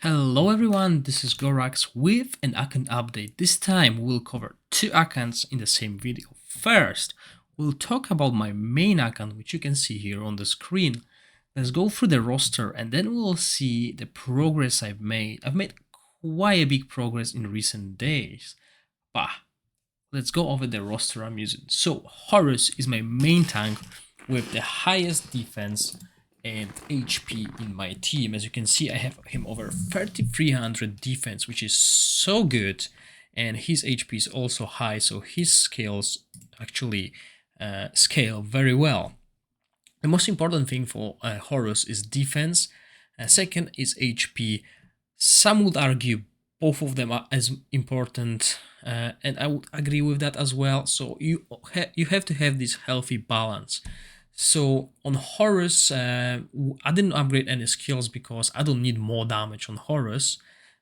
Hello everyone, this is Gorax with an account update. This time we'll cover two accounts in the same video. First, we'll talk about my main account, which you can see here on the screen. Let's go through the roster and then we'll see the progress I've made. I've made quite a big progress in recent days. Let's go over the roster I'm using. So Horus is my main tank with the highest defense and HP in my team. As you can see, I have him over 3300 defense, which is so good, and his HP is also high, so his skills actually scale very well. The most important thing for Horus is defense. Second is HP. Some would argue both of them are as important, and I would agree with that as well. So you have to have this healthy balance. So on Horus, I didn't upgrade any skills because I don't need more damage on Horus.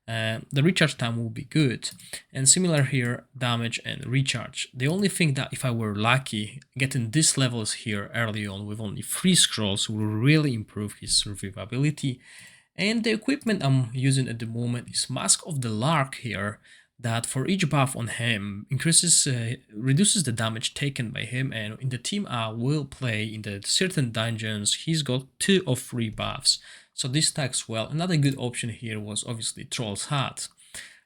The recharge time will be good, and similar here, damage and recharge. The only thing that if I were lucky, getting these levels here early on with only 3 scrolls will really improve his survivability. And the equipment I'm using at the moment is Mask of the Lark here, that for each buff on him reduces the damage taken by him, and in the team I will play in the certain dungeons he's got 2 or 3 buffs, so this stacks well. Another good option here was obviously Troll's Hat.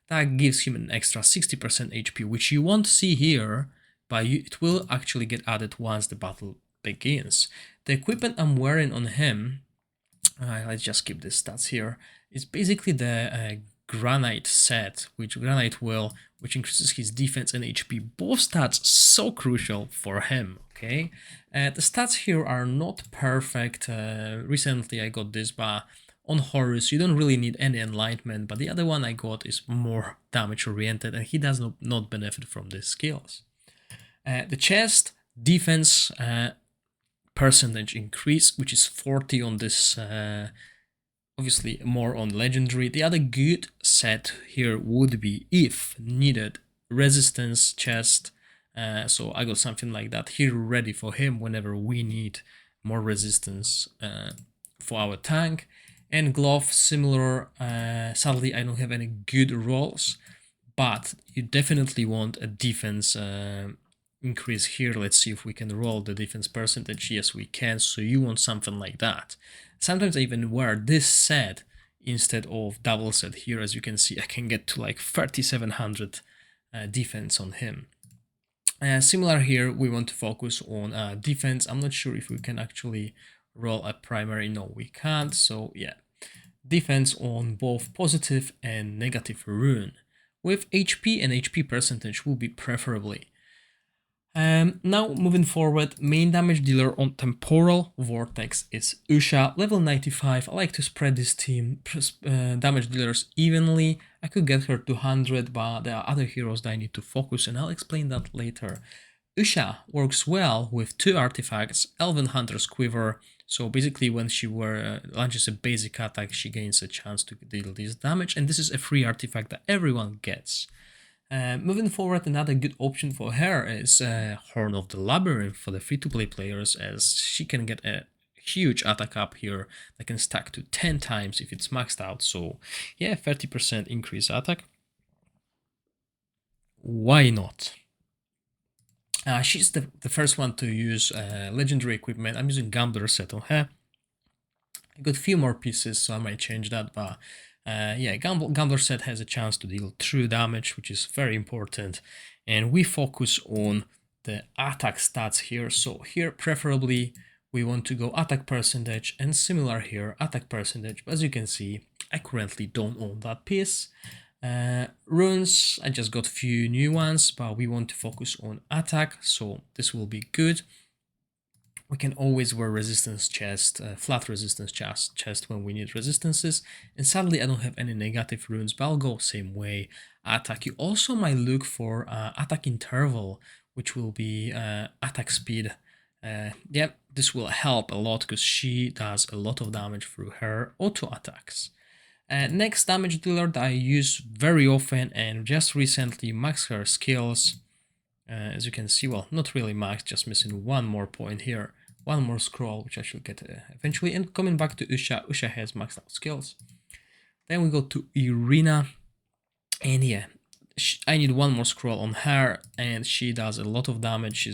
That gives him an extra 60% HP, which you won't see here, but it will actually get added once the battle begins. The equipment I'm wearing on him, let's just keep the stats here, is basically the Granite set, which increases his defense and HP. Both stats so crucial for him. Okay, the stats here are not perfect. Recently I got this, but on Horus you don't really need any enlightenment. But the other one I got is more damage oriented, and he does not benefit from these skills. The chest defense percentage increase, which is 40 on this. Obviously more on legendary. The other good set here would be, if needed, resistance chest. So I got something like that here ready for him whenever we need more resistance for our tank. And glove, similar. Sadly I don't have any good rolls, but you definitely want a defense increase here. Let's see if we can roll the defense percentage. Yes, we can. So you want something like that. Sometimes I even wear this set instead of double set here. As you can see, I can get to like 3700 defense on him. Similar here, we want to focus on defense. I'm not sure if we can actually roll a primary. No, we can't. So yeah, defense on both positive and negative rune. With HP and HP percentage will be preferably. Now moving forward, main damage dealer on Temporal Vortex is Usha, level 95. I like to spread this team damage dealers evenly. I could get her to 100, but there are other heroes that I need to focus, and I'll explain that later. Usha works well with 2 artifacts, Elven Hunter's Quiver, so basically when she launches a basic attack, she gains a chance to deal this damage, and this is a free artifact that everyone gets. Moving forward, another good option for her is Horn of the Labyrinth for the free-to-play players, as she can get a huge attack up here that can stack to 10 times if it's maxed out. So yeah, 30% increase attack. Why not? She's the first one to use legendary equipment. I'm using Gambler set on her. I got a few more pieces, so I might change that, but yeah, Gambler set has a chance to deal true damage, which is very important, and we focus on the attack stats here. So here preferably we want to go attack percentage, and similar here, attack percentage. As you can see, I currently don't own that piece. Runes, I just got few new ones, but we want to focus on attack, so this will be good. We can always wear resistance chest, flat resistance chest when we need resistances. And sadly I don't have any negative runes, but I'll go same way. Attack. You also might look for attack interval, which will be attack speed. Yeah, this will help a lot because she does a lot of damage through her auto attacks. Next damage dealer that I use very often and just recently maxed her skills. As you can see, well, not really maxed, just missing one more point here. One more scroll, which I should get eventually. And coming back to Usha, Usha has maxed out skills. Then we go to Irina, and yeah, I need one more scroll on her, and she does a lot of damage. She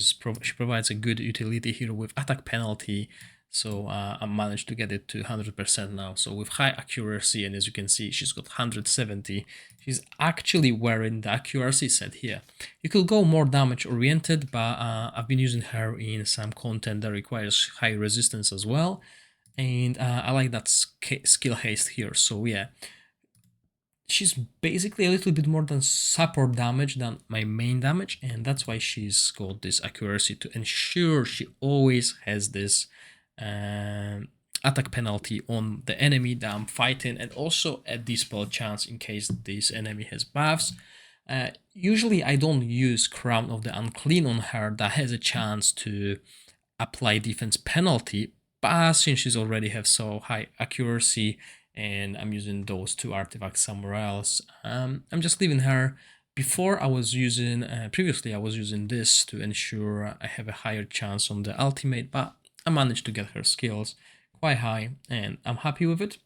provides a good utility here with attack penalty, so I managed to get it to 100% now. So with high accuracy, and as you can see, she's got 170. She's actually wearing the accuracy set here. You could go more damage oriented, but I've been using her in some content that requires high resistance as well, and I like that skill haste here. So yeah, she's basically a little bit more than support damage than my main damage, and that's why she's got this accuracy to ensure she always has this attack penalty on the enemy that I'm fighting, and also a dispel chance in case this enemy has buffs. Usually I don't use Crown of the Unclean on her, that has a chance to apply defense penalty, but since she's already have so high accuracy and I'm using those two artifacts somewhere else, I'm just leaving her. Before I was using, previously I was using this to ensure I have a higher chance on the ultimate, but I managed to get her skills quite high and I'm happy with it.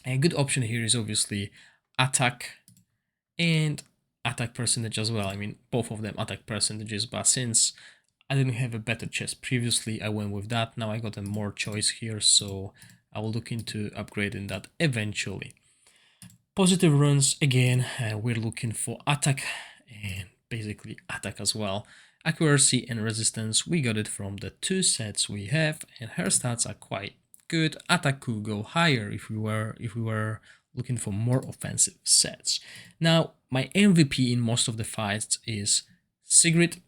A good option here is obviously attack and attack percentage as well. I mean, both of them attack percentages, but since I didn't have a better chest previously, I went with that. Now I got a more choice here, so I will look into upgrading that eventually. Positive runes, again, we're looking for attack and basically attack as well. Accuracy and resistance, we got it from the two sets we have, and her stats are quite good. Attack could go higher if we were looking for more offensive sets. Now, my MVP in most of the fights is Sigrid.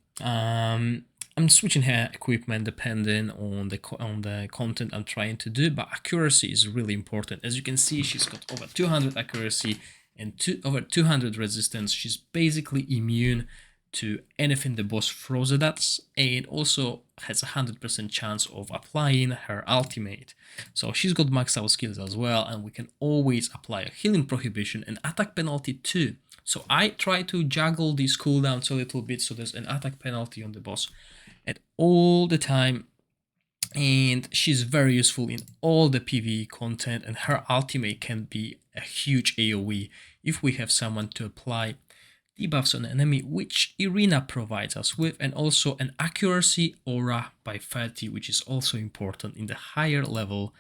I'm switching her equipment depending on the content I'm trying to do, but accuracy is really important. As you can see, she's got over 200 accuracy and over 200 resistance. She's basically immune to anything the boss throws at us, and also has a 100% chance of applying her ultimate. So she's got maxed out skills as well, and we can always apply a healing prohibition and attack penalty too. So I try to juggle these cooldowns a little bit, so there's an attack penalty on the boss at all the time, and she's very useful in all the PvE content, and her ultimate can be a huge AoE if we have someone to apply debuffs on the enemy, which Irina provides us with, and also an accuracy aura by 30, which is also important in the higher level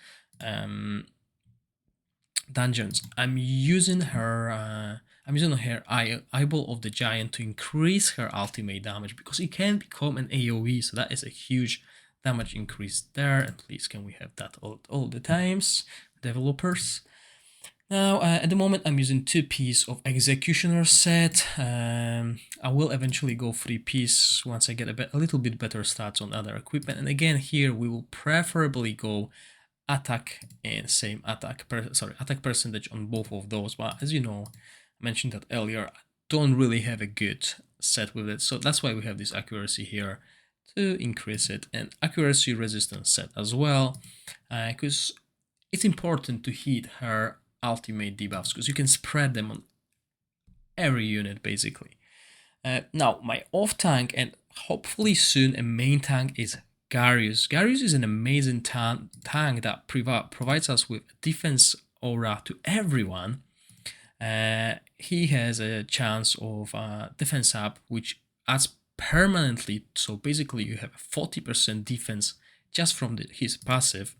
dungeons. I'm using her Eyeball of the Giant to increase her ultimate damage, because it can become an AoE, so that is a huge damage increase there. And please, can we have that all the times, developers? Now, at the moment, I'm using 2-piece of Executioner set. I will eventually go 3-piece once I get a little bit better stats on other equipment. And again, here we will preferably go attack and same attack percentage on both of those. But as you know, I mentioned that earlier, I don't really have a good set with it, so that's why we have this accuracy here to increase it, and accuracy resistance set as well, because it's important to hit her ultimate debuffs, because you can spread them on every unit basically. Now my off tank, and hopefully soon a main tank, is Garius. Garius is an amazing tank that provides us with defense aura to everyone. He has a chance of defense up, which adds permanently, so basically you have a 40% defense just from his passive.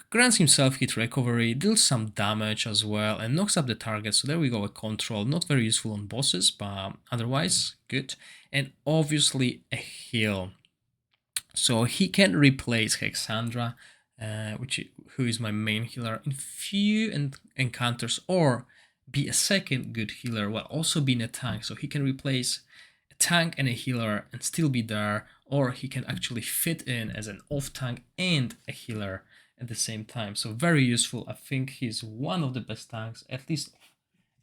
Grants himself hit recovery, deals some damage as well, and knocks up the target. So there we go, a control. Not very useful on bosses, but otherwise good. And obviously a heal. So he can replace Hexandra, who is my main healer, in few encounters, or be a second good healer while also being a tank. So he can replace a tank and a healer and still be there, or he can actually fit in as an off tank and a healer at the same time. So very useful. I think he's one of the best tanks, at least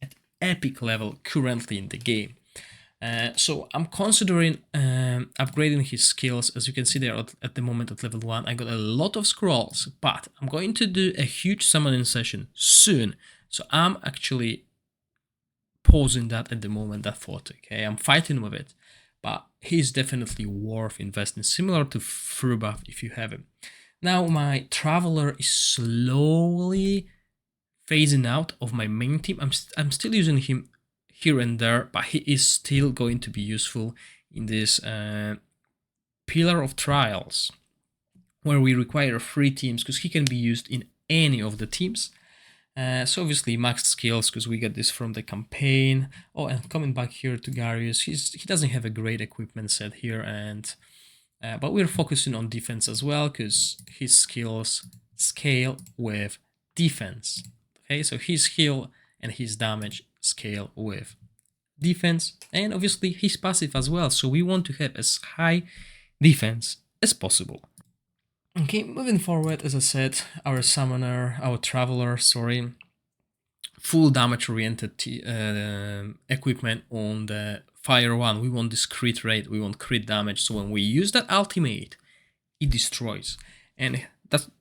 at epic level currently in the game. So I'm considering upgrading his skills. As you can see, they're at the moment at level 1. I got a lot of scrolls, but I'm going to do a huge summoning session soon. So I'm actually pausing that at the moment, that thought, okay? I'm fighting with it, but he's definitely worth investing, similar to Frubuff if you have him. Now my Traveler is slowly phasing out of my main team. I'm still using him here and there, but he is still going to be useful in this Pillar of Trials, where we require 3 teams, because he can be used in any of the teams. So obviously maxed skills, because we get this from the campaign. Oh, and coming back here to Garius, he doesn't have a great equipment set here, and but we're focusing on defense as well, because his skills scale with defense. Okay, so his heal and his damage scale with defense, and obviously his passive as well. So we want to have as high defense as possible. Okay, moving forward, as I said, our Traveler, sorry, full damage oriented equipment on the fire one. We want this crit rate, we want crit damage, so when we use that ultimate, it destroys. And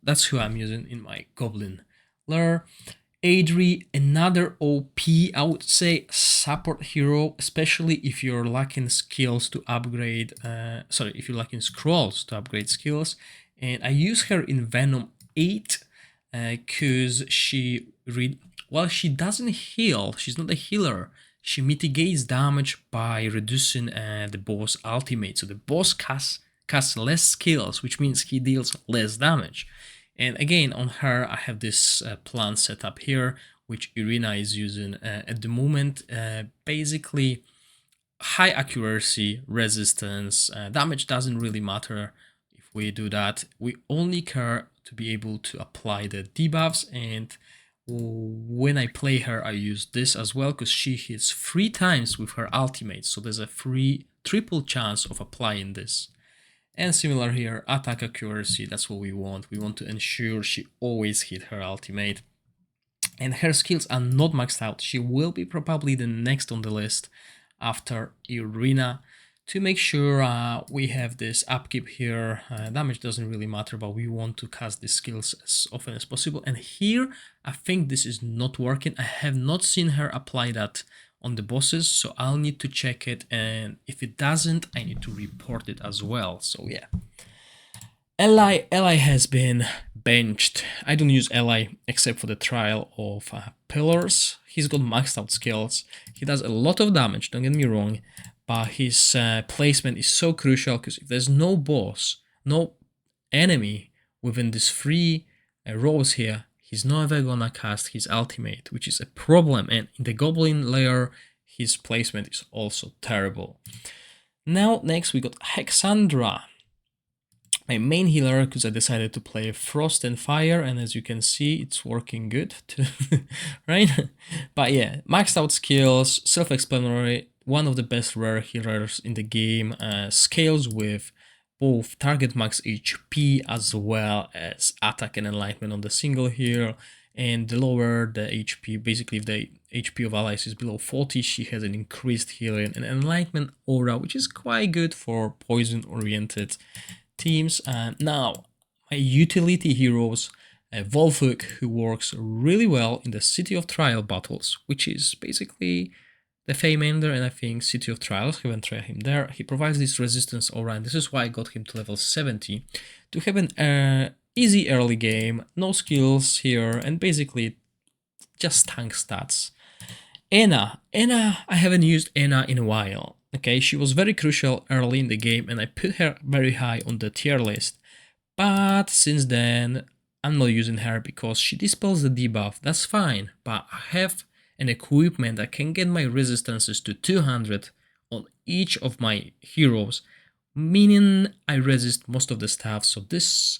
that's who I'm using in my Goblin Lair. Adri, another OP, I would say, support hero, especially if you're lacking skills to upgrade, if you're lacking scrolls to upgrade skills. And I use her in Venom 8 because while she doesn't heal, she's not a healer, she mitigates damage by reducing the boss ultimate. So the boss casts less skills, which means he deals less damage. And again, on her, I have this plan set up here, which Irina is using at the moment. Basically, high accuracy, resistance, damage doesn't really matter if we do that. We only care to be able to apply the debuffs, and when I play her, I use this as well, because she hits 3 times with her ultimate, so there's a triple chance of applying this. And similar here, attack accuracy, that's what we want. We want to ensure she always hit her ultimate. And her skills are not maxed out. She will be probably the next on the list after Irina, to make sure we have this upkeep here. Damage doesn't really matter, but we want to cast these skills as often as possible. And here, I think this is not working. I have not seen her apply that on the bosses, so I'll need to check it, and if it doesn't, I need to report it as well. So yeah, Ally has been benched. I don't use Ally except for the trial of pillars. He's got maxed out skills, he does a lot of damage, don't get me wrong, but his placement is so crucial, because if there's no boss, no enemy within these 3 rows here, he's never gonna cast his ultimate, which is a problem. And in the Goblin Lair, his placement is also terrible. Now, next we got Hexandra, my main healer, because I decided to play Frost and Fire, and as you can see, it's working good too, right? But yeah, maxed out skills, self-explanatory, one of the best rare healers in the game, scales with both target max HP as well as attack and enlightenment on the single heal. And the lower the HP, basically if the HP of allies is below 40, she has an increased healing and enlightenment aura, which is quite good for poison oriented teams. Now, my utility heroes, Volfuk, who works really well in the City of Trial battles, which is basically the Feymander, and I think City of Trials, haven't tried him there. He provides this resistance aura, and this is why I got him to level 70, to have an easy early game, no skills here, and basically just tank stats. Anna, I haven't used Anna in a while. Okay, she was very crucial early in the game, and I put her very high on the tier list. But since then, I'm not using her because she dispels the debuff. That's fine, but I have an equipment that can get my resistances to 200 on each of my heroes, meaning I resist most of the stuff, so this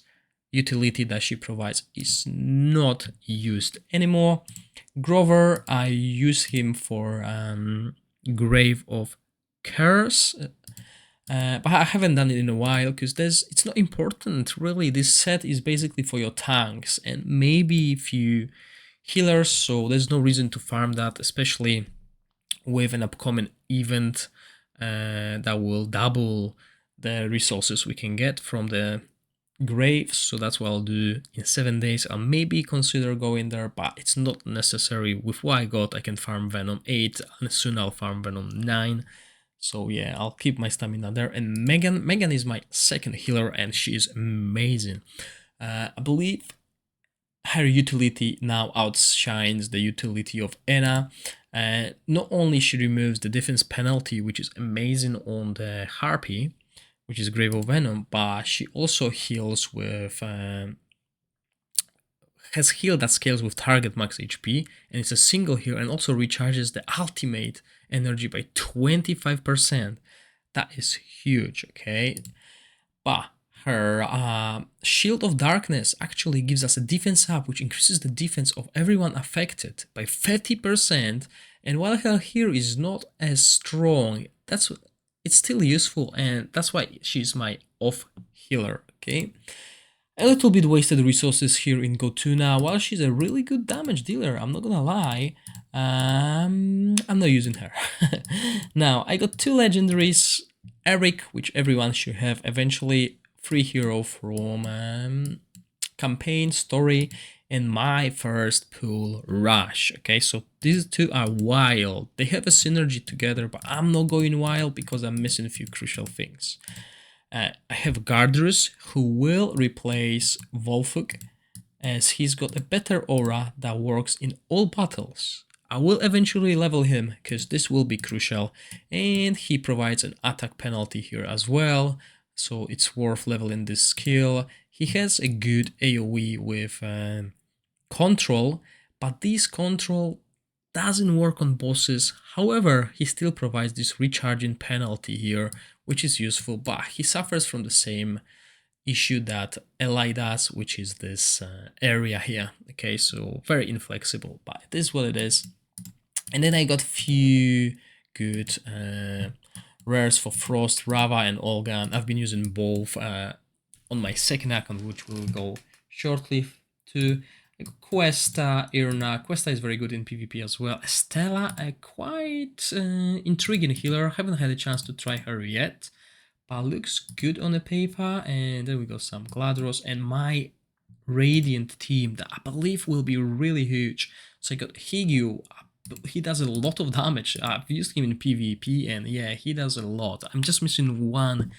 utility that she provides is not used anymore. Grover, I use him for Grave of Curse, but I haven't done it in a while because it's not important really. This set is basically for your tanks and maybe if you healers, so there's no reason to farm that, especially with an upcoming event that will double the resources we can get from the graves. So that's what I'll do in 7 days. I'll maybe consider going there, but it's not necessary. With what I got, I can farm Venom 8 and soon I'll farm Venom 9. So yeah, I'll keep my stamina there. And Megan is my second healer and she is amazing. I believe her utility now outshines the utility of Anna. Not only she removes the defense penalty, which is amazing on the Harpy, which is Grave of Venom, but she also heals with has heal that scales with target max HP, and it's a single heal, and also recharges the ultimate energy by 25%. That is huge, okay? But her Shield of Darkness actually gives us a defense up, which increases the defense of everyone affected by 30%. And while her here is not as strong, it's still useful, and that's why she's my off healer, okay? A little bit wasted resources here in Gotuna. While she's a really good damage dealer, I'm not gonna lie, I'm not using her. Now, I got two legendaries, Eric, which everyone should have eventually, free hero from campaign, story, and my first pool, Rush. Okay, so these two are wild. They have a synergy together, but I'm not going wild because I'm missing a few crucial things. I have Garderus, who will replace Volfuk, as he's got a better aura that works in all battles. I will eventually level him, because this will be crucial, and he provides an attack penalty here as well, so it's worth leveling this skill. He has a good AoE with control, but this control doesn't work on bosses. However, he still provides this recharging penalty here, which is useful, but he suffers from the same issue that Eli does, which is this area here. Okay, so very inflexible, but it is what it is. And then I got few good rares for Frost, Rava, and Olga. I've been using both on my second account, which will go shortly to. Questa, Irna. Questa is very good in PvP as well. Stella, a quite intriguing healer. Haven't had a chance to try her yet, but looks good on the paper. And then we got some Gladros and my Radiant team that I believe will be really huge. So I got Higyu. He does a lot of damage. I've used him in PvP, and yeah, he does a lot. I'm just missing one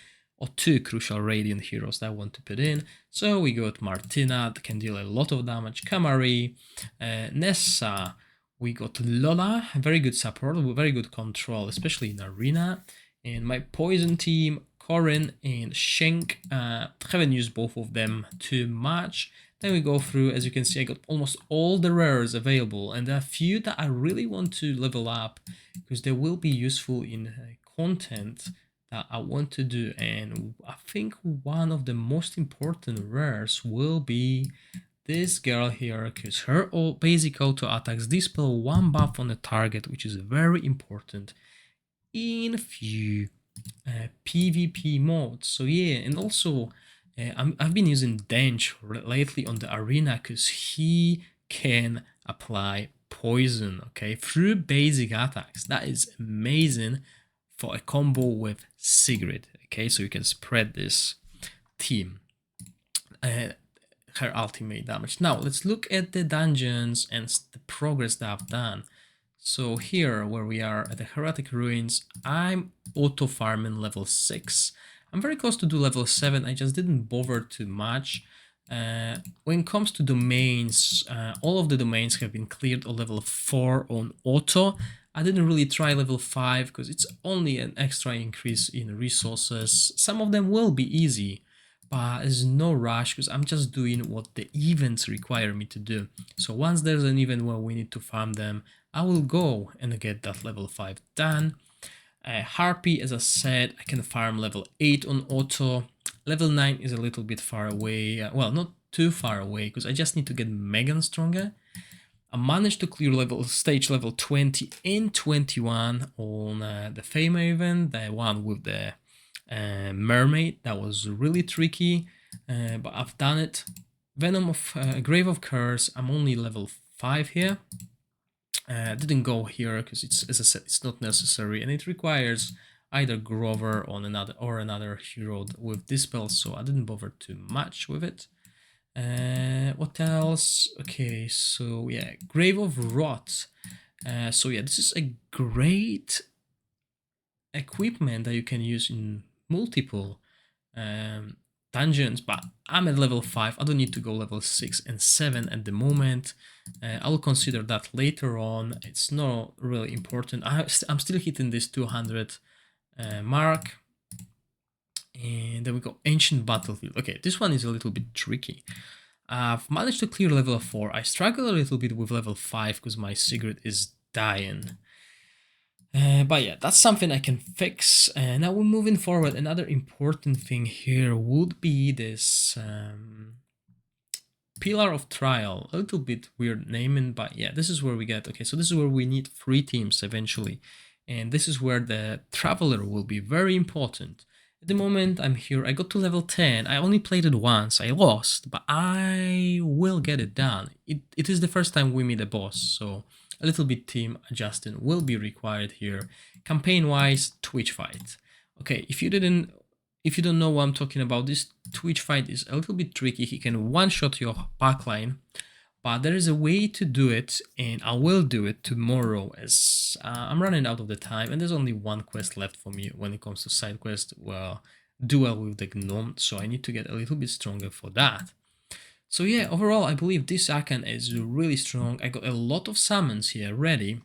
or two crucial Radiant heroes that I want to put in. So we got Martina, that can deal a lot of damage, Kamari, Nessa, we got Lola, very good support, very good control, especially in Arena, and my Poison team, Corin and Shenk, haven't used both of them too much. Then we go through, as you can see, I got almost all the rares available, and there are a few that I really want to level up, because they will be useful in content that I want to do. And I think one of the most important rares will be this girl here, because her basic auto attacks dispel one buff on the target, which is very important in few PvP modes. So yeah, and also I've been using Dench lately on the arena, because he can apply poison, okay, through basic attacks. That is amazing for a combo with Sigrid, okay, so you can spread this team, her ultimate damage. Now let's look at the dungeons and the progress that I've done. So here, where we are at the Heretic Ruins, I'm auto farming level 6. I'm very close to do level 7, I just didn't bother too much. When it comes to domains, all of the domains have been cleared on level 4 on auto. I didn't really try level 5 because it's only an extra increase in resources. Some of them will be easy, but there's no rush because I'm just doing what the events require me to do. So once there's an event where we need to farm them, I will go and get that level 5 done. Harpy, as I said, I can farm level 8 on auto. Level 9 is a little bit far away. Well, not too far away, because I just need to get Megan stronger. I managed to clear stage level 20 and 21 on the Fame event, the one with the mermaid. That was really tricky, but I've done it. Venom of Grave of Curse, I'm only level 5 here. Didn't go here because it's, as I said, it's not necessary, and it requires either Grover on another hero with dispel, so I didn't bother too much with it. What else? Okay, so yeah, Grave of Rot. So yeah, this is a great equipment that you can use in multiple dungeons, but I'm at level 5. I don't need to go level 6 and 7 at the moment. I'll consider that later on. It's not really important. I'm still hitting this 200 mark. And then we go Ancient Battlefield. Okay, this one is a little bit tricky. I've managed to clear level 4. I struggle a little bit with level 5 because my cigarette is dying. But yeah, that's something I can fix. Now we're moving forward. Another important thing here would be this Pillar of Trial. A little bit weird naming, but yeah, this is where we get. Okay, so this is where we need 3 teams eventually. And this is where the Traveler will be very important. At the moment I'm here, I got to level 10, I only played it once, I lost, but I will get it done. It is the first time we meet a boss, so a little bit team adjusting will be required here. Campaign wise, Twitch fight. Okay, if you don't know what I'm talking about, this Twitch fight is a little bit tricky. He can one-shot your backline, but there is a way to do it, and I will do it tomorrow as I'm running out of the time, and there's only one quest left for me when it comes to side quest, well, duel with the gnome, so I need to get a little bit stronger for that. So yeah, overall, I believe this Akan is really strong. I got a lot of summons here ready,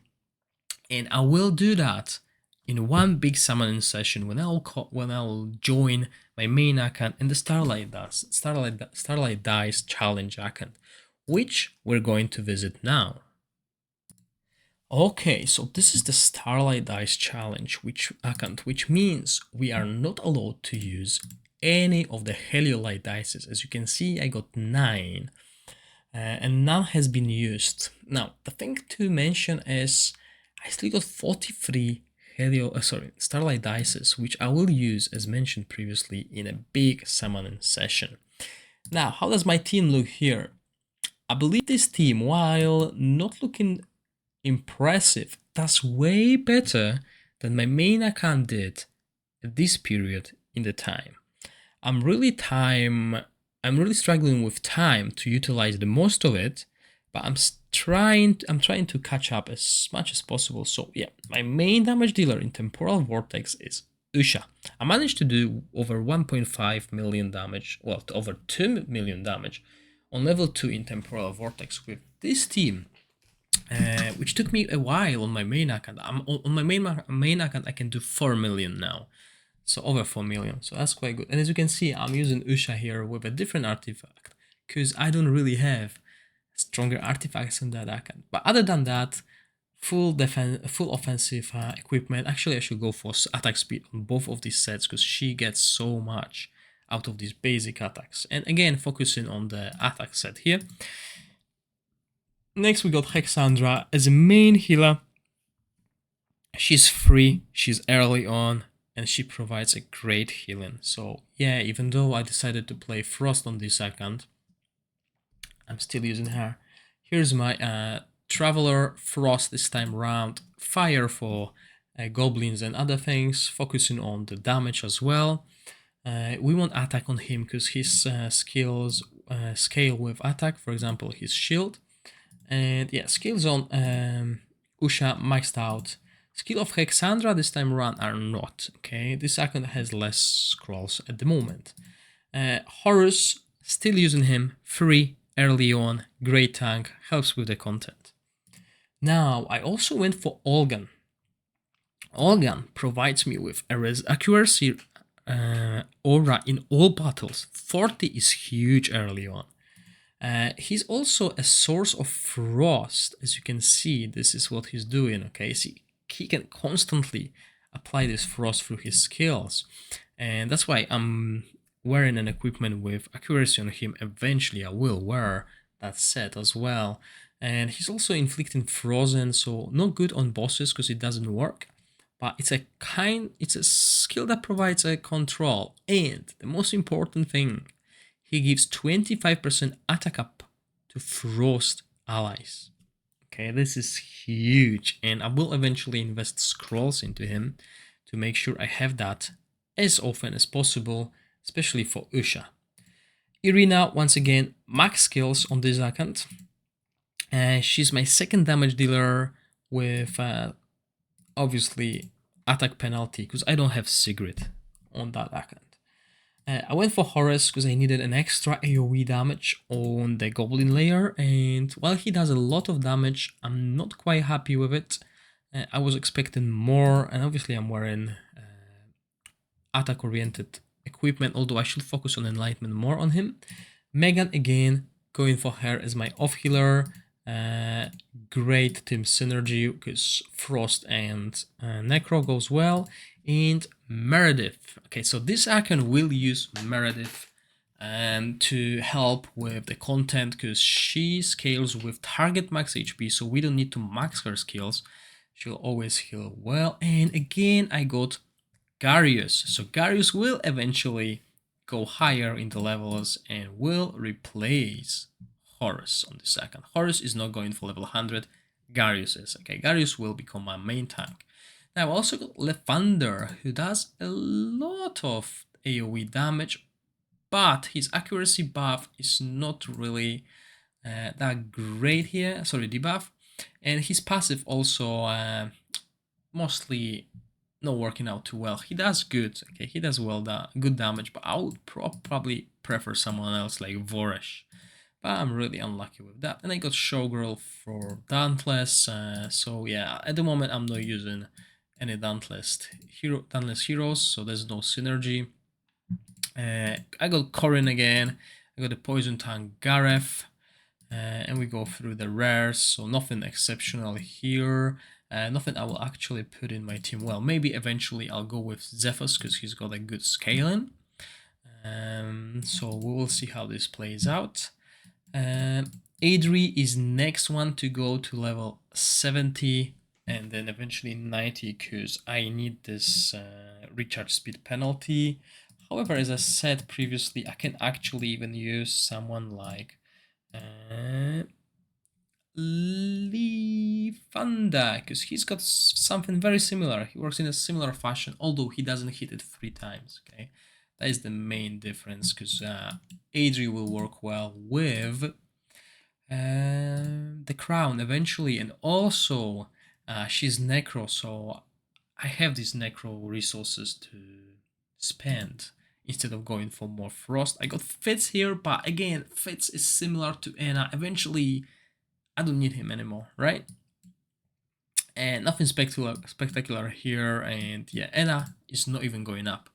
and I will do that in one big summoning session when I'll join my main Akan and the Starlight Dice Challenge Akan, which we're going to visit now. Okay, so this is the Starlight Dice Challenge, which means we are not allowed to use any of the Heliolite dices. As you can see, I got 9, and none has been used. Now, the thing to mention is I still got 43 Starlight dices, which I will use, as mentioned previously, in a big summoning session. Now, how does my team look here? I believe this team, while not looking impressive, does way better than my main account did at this period in the time. I'm really struggling with time to utilize the most of it, but I'm trying to catch up as much as possible. So yeah, my main damage dealer in Temporal Vortex is Usha. I managed to do over 1.5 million damage, well, over 2 million damage on level 2 in Temporal Vortex with this team, which took me a while on my main account. On my main account I can do 4 million now, so over 4 million, so that's quite good. And as you can see, I'm using Usha here with a different artifact because I don't really have stronger artifacts on that account. But other than that, full offensive equipment. Actually, I should go for attack speed on both of these sets because she gets so much out of these basic attacks. And again, focusing on the attack set here. Next, we got Hexandra as a main healer. She's free, she's early on, and she provides a great healing. So yeah, even though I decided to play Frost on this account, I'm still using her. Here's my Traveler Frost this time round. Fire for goblins and other things, focusing on the damage as well. We want attack on him because his skills scale with attack, for example, his shield. And yeah, skills on Usha maxed out. Skill of Hexandra this time around are not, okay? This account has less scrolls at the moment. Horus, still using him, free, early on, great tank, helps with the content. Now, I also went for Olgan. Olgan provides me with accuracy aura in all battles. 40 is huge early on. He's also a source of frost. As you can see, this is what he's doing, okay? See, he can constantly apply this frost through his skills. And that's why I'm wearing an equipment with accuracy on him. Eventually, I will wear that set as well. And he's also inflicting frozen, so not good on bosses because it doesn't work. But it's a skill that provides a control. And the most important thing, he gives 25% attack up to frost allies. Okay, this is huge, and I will eventually invest scrolls into him to make sure I have that as often as possible, especially for Usha. Irina, once again, max skills on this account. She's my second damage dealer with obviously attack penalty because I don't have Sigrid on that account. I went for Horus because I needed an extra AoE damage on the Goblin layer, and while he does a lot of damage, I'm not quite happy with it. I was expecting more, and obviously I'm wearing attack-oriented equipment, although I should focus on Enlightenment more on him. Megan, again, going for her as my off-healer. Great team synergy because Frost and Necro goes well. And Meredith. Okay, so this icon will use Meredith to help with the content because she scales with target max HP, so we don't need to max her skills. She'll always heal well. And again, I got Garius. So Garius will eventually go higher in the levels and will replace Horus on the second. Horus is not going for level 100. Garius is. Okay, Garius will become my main tank. Now I also got Lephander, who does a lot of AoE damage, but his accuracy buff is not really that great here. Sorry, debuff. And his passive also mostly not working out too well. He does good, okay, he does well, good damage, but I would probably prefer someone else like Voresh. But I'm really unlucky with that. And I got Showgirl for Dauntless, so yeah, at the moment I'm not using any Dauntless heroes, so there's no synergy. I got Corrin again, I got the Poison Tank Gareth, and we go through the rares, so nothing exceptional here. Nothing I will actually put in my team. Well, maybe eventually I'll go with Zephos because he's got a good scaling. So we will see how this plays out. Adri is next one to go to level 70 and then eventually 90 because I need this recharge speed penalty. However, as I said previously, I can actually even use someone like Lephander, because he's got something very similar. He works in a similar fashion, although he doesn't hit it 3 times. Okay, that is the main difference, because Adri will work well with the crown eventually, and also she's Necro, so I have these Necro resources to spend instead of going for more Frost. I got Fitz here, but again, Fitz is similar to Anna. Eventually, I don't need him anymore, right? And nothing spectacular here, and yeah, Anna is not even going up.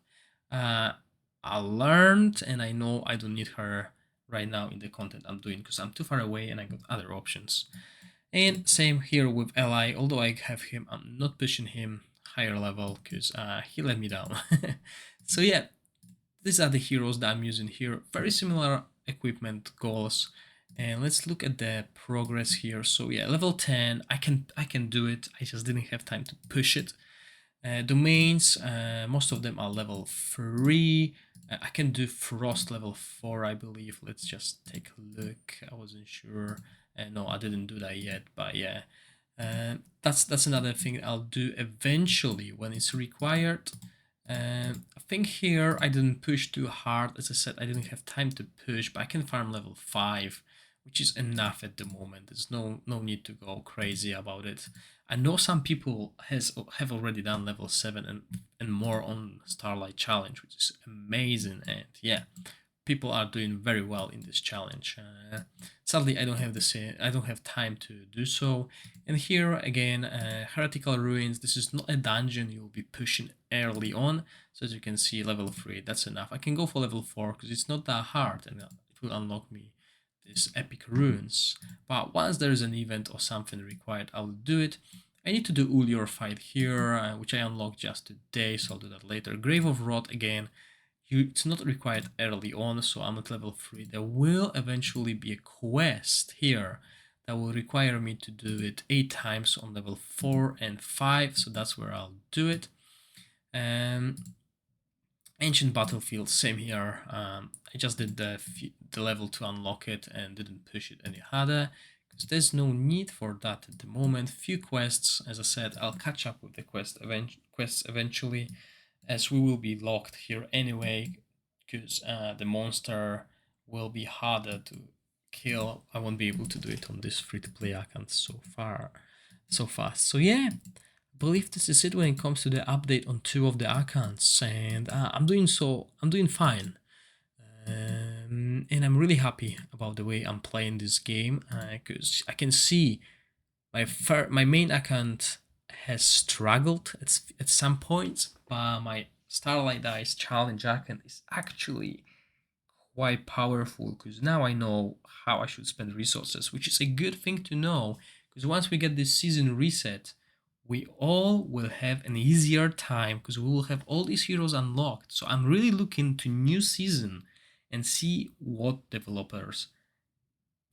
I learned, and I know I don't need her right now in the content I'm doing because I'm too far away and I got other options. And same here with Ally, although I have him, I'm not pushing him higher level because he let me down. So yeah, these are the heroes that I'm using here. Very similar equipment goals. And let's look at the progress here. So yeah, level 10, I can do it. I just didn't have time to push it. Domains, most of them are level 3. I can do Frost level 4, I believe. Let's just take a look. I wasn't sure. No, I didn't do that yet, but yeah. That's another thing I'll do eventually when it's required. I think here I didn't push too hard. As I said, I didn't have time to push, but I can farm level 5, which is enough at the moment. There's no need to go crazy about it. I know some people have already done level 7 and more on Starlight challenge, which is amazing. And yeah, people are doing very well in this challenge. Sadly, I don't have time to do so. And here again, heretical ruins. This is not a dungeon you'll be pushing early on. So as you can see, level 3, that's enough. I can go for level 4 because it's not that hard, and it will unlock me these epic runes. But once there is an event or something required, I will do it. I need to do Ulior fight here, which I unlocked just today, so I'll do that later. Grave of Rot again. It's not required early on, so I'm at level 3. There will eventually be a quest here that will require me to do it 8 times on level 4 and 5, so that's where I'll do it. Ancient Battlefield, same here. I just did the level to unlock it and didn't push it any harder because there's no need for that at the moment. Few quests, as I said, I'll catch up with the quests eventually, as we will be locked here anyway, because the monster will be harder to kill. I won't be able to do it on this free-to-play account so fast. So yeah, I believe this is it when it comes to the update on 2 of the accounts, and I'm doing fine. And I'm really happy about the way I'm playing this game because I can see my main account has struggled at some points, but my Starlight Dice challenge account is actually quite powerful because now I know how I should spend resources, which is a good thing to know because once we get this season reset, we all will have an easier time because we will have all these heroes unlocked. So I'm really looking to new season and see what developers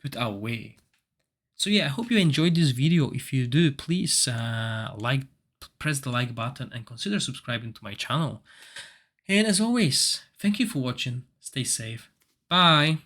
put our way. So yeah, I hope you enjoyed this video. If you do, please press the like button and consider subscribing to my channel. And as always, thank you for watching. Stay safe. Bye.